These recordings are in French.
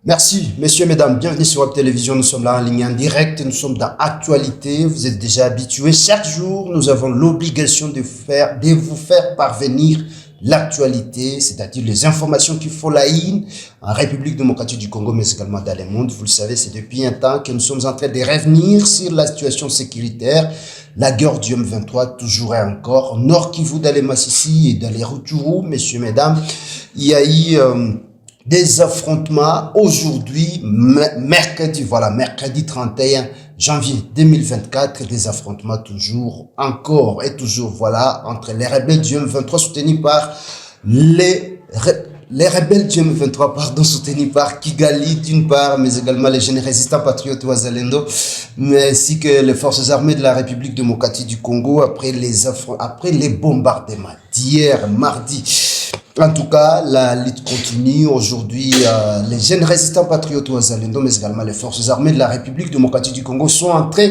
Merci, messieurs, mesdames, bienvenue sur Web Télévision. Nous sommes là en ligne en direct, nous sommes dans Actualité. Vous êtes déjà habitués. Chaque jour, nous avons l'obligation de vous faire parvenir l'actualité, c'est-à-dire les informations qu'il faut la en République démocratique du Congo, mais également dans le monde. Vous le savez, c'est depuis un temps que nous sommes en train de revenir sur la situation sécuritaire. La guerre du M23, toujours et encore. Nord Kivu, dans les Massissi et dans les Rutshuru, messieurs, mesdames, il y a eu des affrontements aujourd'hui, mercredi 31 janvier 2024, des affrontements toujours, encore et toujours, voilà, entre les rebelles du M23 soutenus par les rebelles du M23, pardon, soutenus par Kigali d'une part, mais également les jeunes résistants patriotes Wazalendo, ainsi que les forces armées de la République démocratique du Congo après les bombardements d'hier, mardi. En tout cas, la lutte continue. Aujourd'hui, les jeunes résistants patriotes Wazalendo, mais également les forces armées de la République démocratique du Congo sont en train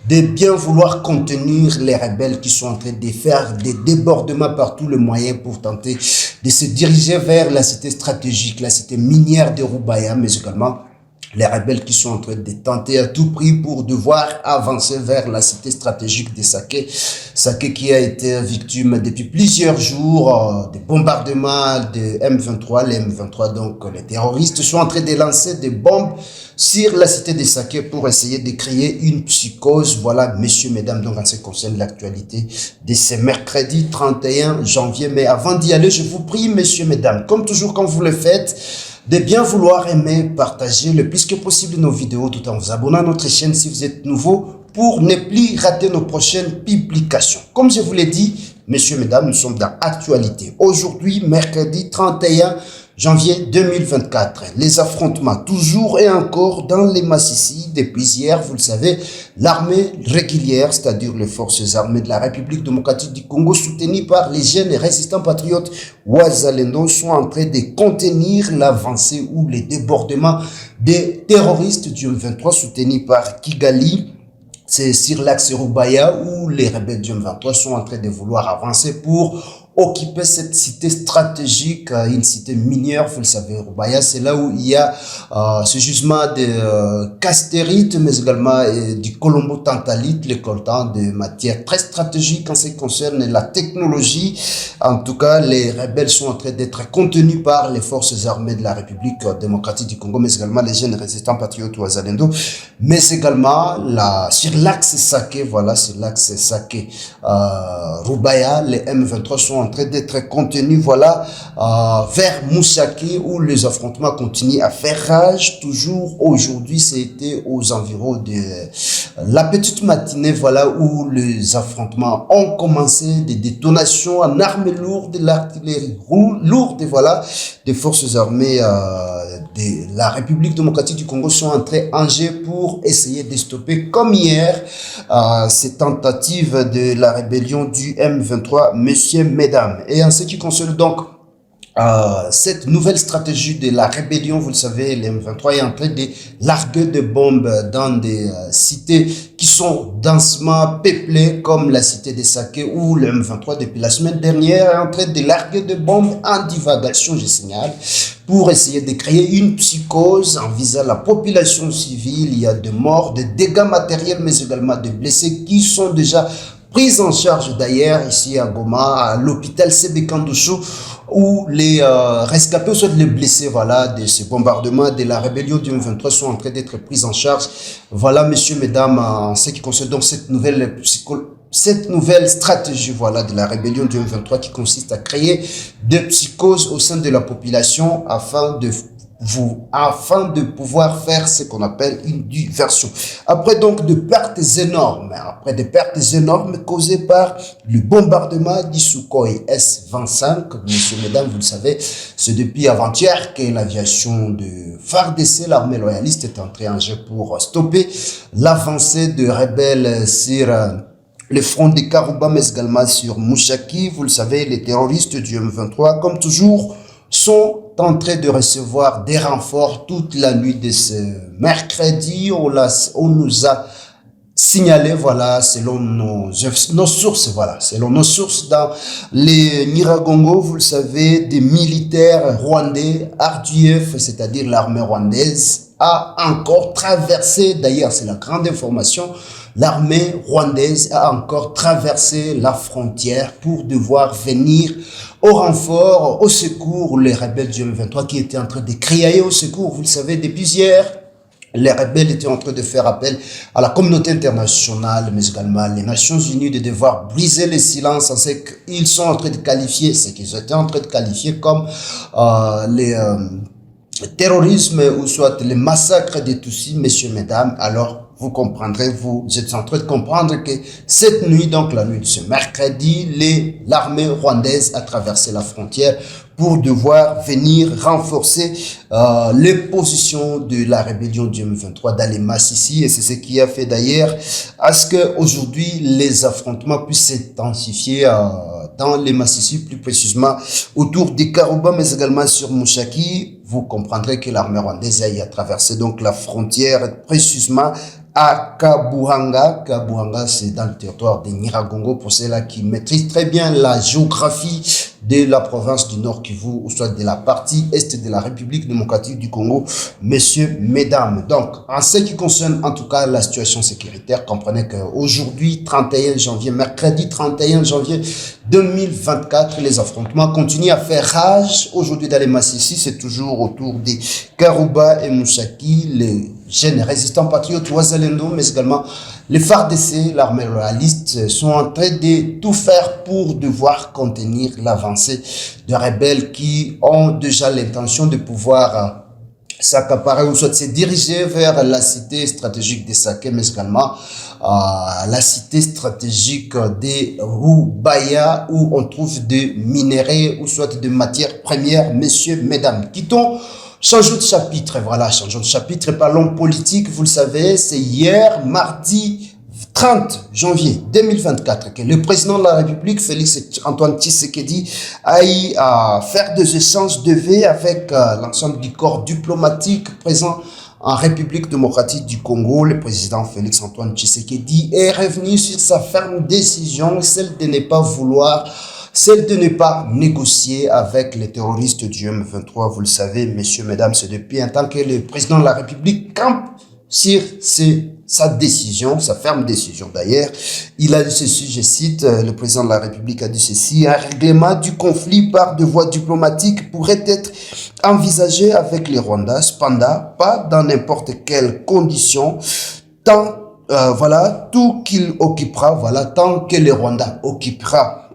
de bien vouloir contenir les rebelles qui sont en train de faire des débordements par tous les moyens pour tenter de se diriger vers la cité stratégique, la cité minière de Rubaya, mais également les rebelles qui sont en train de tenter à tout prix pour devoir avancer vers la cité stratégique de Sake. Sake qui a été victime depuis plusieurs jours des bombardements de M23. Les M23, donc les terroristes, sont en train de lancer des bombes sur la cité de Sake pour essayer de créer une psychose. Voilà, messieurs, mesdames, donc en ce qui concerne l'actualité de ce mercredi 31 janvier. Mais avant d'y aller, je vous prie, messieurs, mesdames, comme toujours quand vous le faites, de bien vouloir aimer, partager le plus que possible nos vidéos tout en vous abonnant à notre chaîne si vous êtes nouveau pour ne plus rater nos prochaines publications. Comme je vous l'ai dit, messieurs, mesdames, nous sommes dans Actualité. Aujourd'hui, mercredi 31 janvier 2024, les affrontements toujours et encore dans les Massissi. Depuis hier, vous le savez, l'armée régulière, c'est-à-dire les forces armées de la République démocratique du Congo, soutenues par les jeunes et résistants patriotes Wazalendo, sont en train de contenir l'avancée ou les débordements des terroristes du M23 soutenus par Kigali. C'est sur l'axe Rubaya où les rebelles du M23 sont en train de vouloir avancer pour occuper cette cité stratégique, une cité minière, vous le savez, Rubaya, c'est là où il y a ce gisement de castérite, mais également du colombo-tantalite, les coltans de matières très stratégiques en ce qui concerne la technologie. En tout cas, les rebelles sont en train d'être contenus par les forces armées de la République démocratique du Congo, mais également les jeunes résistants patriotes Wazalendo, mais également sur l'axe Sake, voilà, sur l'axe Sake, Rubaya, les M23 sont en train d'être contenus, voilà, vers Moussaki où les affrontements continuent à faire rage. Toujours aujourd'hui, c'était aux environs de la petite matinée, voilà, où les affrontements ont commencé, des détonations en armes lourdes, de l'artillerie lourde, voilà, des forces armées de la République démocratique du Congo sont entrées en jeu pour essayer de stopper, comme hier, ces tentatives de la rébellion du M23, messieurs, mesdames. Et en ce qui concerne donc cette nouvelle stratégie de la rébellion, vous le savez, le M23 est en train de larguer des bombes dans des cités qui sont densément peuplées, comme la cité de Sake, où le M23, depuis la semaine dernière, est en train de larguer des bombes en divagation, je signale, pour essayer de créer une psychose en visant la population civile. Il y a des morts, des dégâts matériels, mais également des blessés qui sont déjà prise en charge d'ailleurs ici à Goma, à l'hôpital Sebekandouchou, où les rescapés, soit les blessés, voilà, de ces bombardements de la rébellion du M23 sont en train d'être pris en charge. Voilà, messieurs, mesdames, en ce qui concerne donc cette nouvelle stratégie, voilà, de la rébellion du M23 qui consiste à créer des psychoses au sein de la population afin de pouvoir faire ce qu'on appelle une diversion. Après donc des pertes énormes causées par le bombardement du Sukhoi S-25, messieurs, mesdames, vous le savez, c'est depuis avant-hier que l'aviation de FARDC, l'armée loyaliste, est entrée en jeu pour stopper l'avancée de rebelles sur le front de Karouba, mais également sur Moussaki. Vous le savez, les terroristes du M23, comme toujours, sont en train de recevoir des renforts toute la nuit de ce mercredi. On nous a signalé, voilà, selon nos sources, voilà, selon nos sources dans les Nyiragongo, vous le savez, des militaires rwandais, RDF, c'est-à-dire l'armée rwandaise, a encore traversé, d'ailleurs c'est la grande information, l'armée rwandaise a encore traversé la frontière pour devoir venir au renfort, au secours, les rebelles du M23 qui étaient en train de crier au secours, vous le savez, depuis hier. Les rebelles étaient en train de faire appel à la communauté internationale, mais également les Nations Unies, de devoir briser le silence en ce qu'ils sont en train de qualifier, ce qu'ils étaient en train de qualifier comme les terrorisme ou soit les massacres des Tutsis, messieurs, mesdames. Alors, vous comprendrez, vous êtes en train de comprendre que cette nuit, donc la nuit de ce mercredi, l'armée rwandaise a traversé la frontière pour devoir venir renforcer les positions de la rébellion du M23 dans les Massissi. Et c'est ce qui a fait d'ailleurs à ce qu'aujourd'hui, les affrontements puissent s'intensifier dans les Massissi, plus précisément autour des Karouba, mais également sur Mouchaki. Vous comprendrez que l'armée rwandaise a traversé donc la frontière précisément à Kabuhanga. Kabuhanga, c'est dans le territoire des Nyiragongo, pour ceux-là qui maîtrisent très bien la géographie de la province du Nord Kivu, ou soit de la partie est de la République démocratique du Congo, messieurs, mesdames. Donc, en ce qui concerne en tout cas la situation sécuritaire, comprenez qu'aujourd'hui, 31 janvier, mercredi 31 janvier 2024, les affrontements continuent à faire rage. Aujourd'hui, dans les Massissi, c'est toujours autour des Karouba et Mouchaki, les jeunes résistants patriotes Ouazalendo, mais également les FARDC, l'armée royaliste, sont en train de tout faire pour devoir contenir l'avancée de rebelles qui ont déjà l'intention de pouvoir s'accaparer ou soit se diriger vers la cité stratégique de Saké, mais également la cité stratégique de Rubaya, où on trouve des minéraux ou soit de matières premières. Messieurs, mesdames, changeons de chapitre, voilà, changeons de chapitre, parlons politique, vous le savez, c'est hier, mardi 30 janvier 2024, que le président de la République, Félix Antoine Tshisekedi, a eu à faire des échanges de vues avec l'ensemble du corps diplomatique présent en République démocratique du Congo. Le président Félix Antoine Tshisekedi est revenu sur sa ferme décision, celle de ne pas négocier avec les terroristes du M23. Vous le savez, messieurs, mesdames, c'est depuis un temps que le président de la République campe sur sa décision, sa ferme décision d'ailleurs. Il a dit ceci, je cite, le président de la République a dit ceci: un règlement du conflit par de voies diplomatiques pourrait être envisagé avec les Rwandais, cependant pas dans n'importe quelle condition, tant tout qu'il occupera, voilà, tant que le Rwanda occupera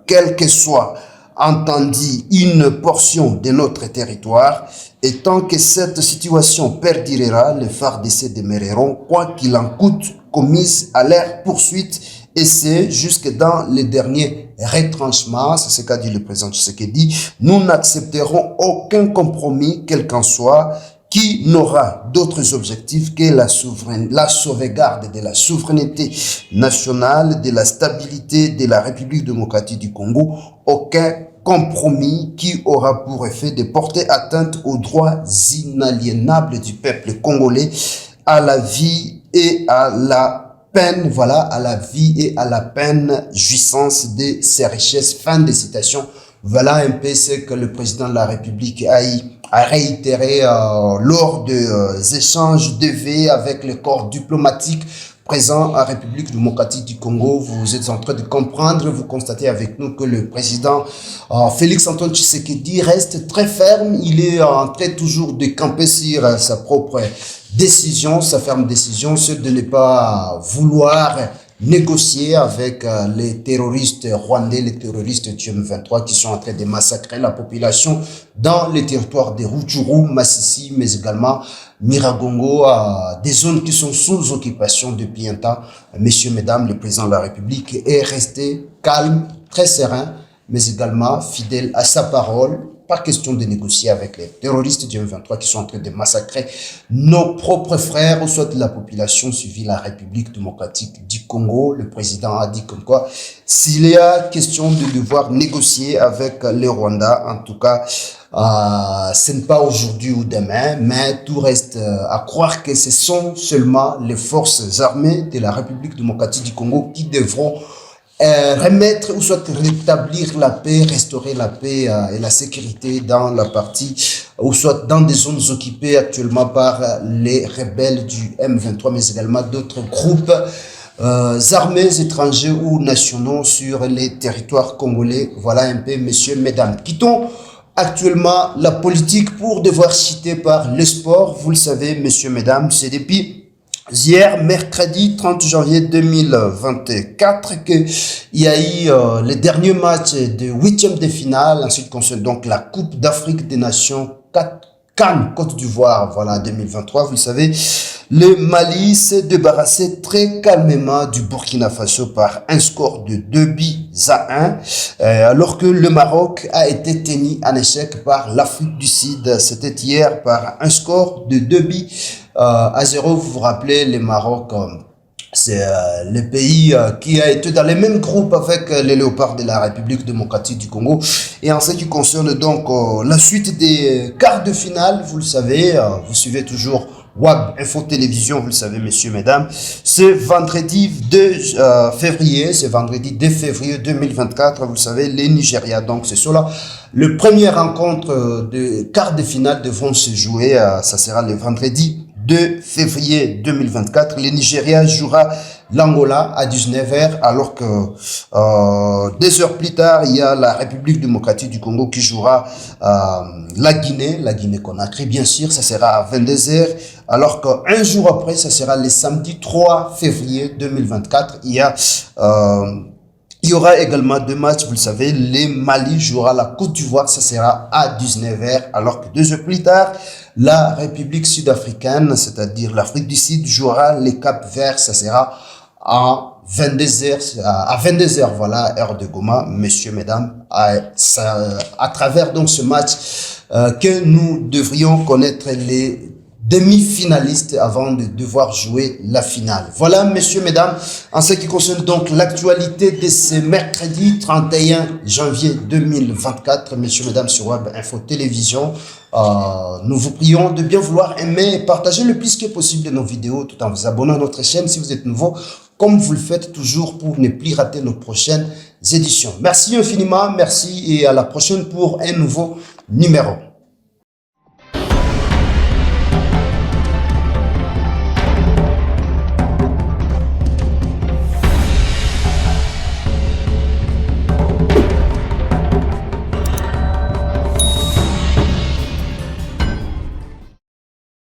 quel que soit entendu une portion de notre territoire, et tant que cette situation perdurera, les FARDC demeureront, quoi qu'il en coûte, commises à leur poursuite, et c'est jusque dans les derniers retranchements. C'est ce qu'a dit le président Tshisekedi. Nous n'accepterons aucun compromis, quel qu'en soit, qui n'aura d'autres objectifs que la sauvegarde de la souveraineté nationale, de la stabilité de la République démocratique du Congo. Aucun compromis qui aura pour effet de porter atteinte aux droits inaliénables du peuple congolais, à la vie et à la peine, voilà, à la vie et à la peine jouissance de ses richesses. Fin de citation. Voilà un peu ce que le président de la République a réitéré lors des échanges de vues avec le corps diplomatique présent en République démocratique du Congo. Vous êtes en train de comprendre, vous constatez avec nous que le président Félix Antoine Tshisekedi reste très ferme. Il est en train toujours de camper sur sa propre décision, sa ferme décision, c'est de ne pas vouloir négocier avec les terroristes rwandais, les terroristes du M23 qui sont en train de massacrer la population dans les territoires de Rutshuru, Massissi, mais également Nyiragongo, des zones qui sont sous occupation depuis un temps. Messieurs, mesdames, le président de la République est resté calme, très serein, mais également fidèle à sa parole. Pas question de négocier avec les terroristes du M23 qui sont en train de massacrer nos propres frères, ou soit la population civile la République démocratique du Congo. Le président a dit comme quoi, s'il y a question de devoir négocier avec les Rwandais, en tout cas, Ce n'est pas aujourd'hui ou demain, mais tout reste à croire que ce sont seulement les forces armées de la République démocratique du Congo qui devront remettre ou soit rétablir la paix, restaurer la paix et la sécurité dans la partie ou soit dans des zones occupées actuellement par les rebelles du M23, mais également d'autres groupes armés étrangers ou nationaux sur les territoires congolais. Voilà un peu, messieurs, mesdames. Quittons actuellement la politique pour devoir citer par le sport. Vous le savez, messieurs, mesdames, c'est depuis hier, mercredi 30 janvier 2024, qu'il y a eu les derniers matchs de huitième de finale, ensuite concerne donc la Coupe d'Afrique des Nations CAN Côte d'Ivoire, voilà, 2023, vous le savez. Le Mali s'est débarrassé très calmement du Burkina Faso par un score de 2-1, alors que le Maroc a été tenu en échec par l'Afrique du Sud. C'était hier par un score de 2-0. Vous vous rappelez, le Maroc, c'est le pays qui a été dans les mêmes groupes avec les léopards de la République démocratique du Congo. Et en ce qui concerne donc la suite des quarts de finale, vous le savez, vous suivez toujours WAB Info Télévision, vous le savez, messieurs, mesdames. Ce vendredi 2 février, c'est vendredi 2 février 2024, vous le savez, les Nigeria. Donc, c'est cela. Le premier rencontre de quart de finale devront se jouer, ça sera le vendredi 2 février 2024. Le Nigeria jouera l'Angola à 19h, alors que 2 heures plus tard, il y a la République démocratique du Congo qui jouera la Guinée Conakry, bien sûr, ça sera à 22h, alors qu'un jour après, ça sera le samedi 3 février 2024, il y aura également 2 matchs, vous le savez, le Mali jouera la Côte d'Ivoire, ça sera à 19h, alors que 2 heures plus tard, la République sud-africaine, c'est-à-dire l'Afrique du Sud, jouera les Cap-Verts, ça sera à 22h, voilà, heure de Goma, messieurs, mesdames, à travers donc ce match que nous devrions connaître les demi-finalistes avant de devoir jouer la finale. Voilà, messieurs, mesdames, en ce qui concerne donc l'actualité de ce mercredi 31 janvier 2024, messieurs, mesdames, sur Web Info Télévision. Nous vous prions de bien vouloir aimer et partager le plus que possible de nos vidéos tout en vous abonnant à notre chaîne si vous êtes nouveau, comme vous le faites toujours pour ne plus rater nos prochaines éditions. Merci infiniment, merci et à la prochaine pour un nouveau numéro.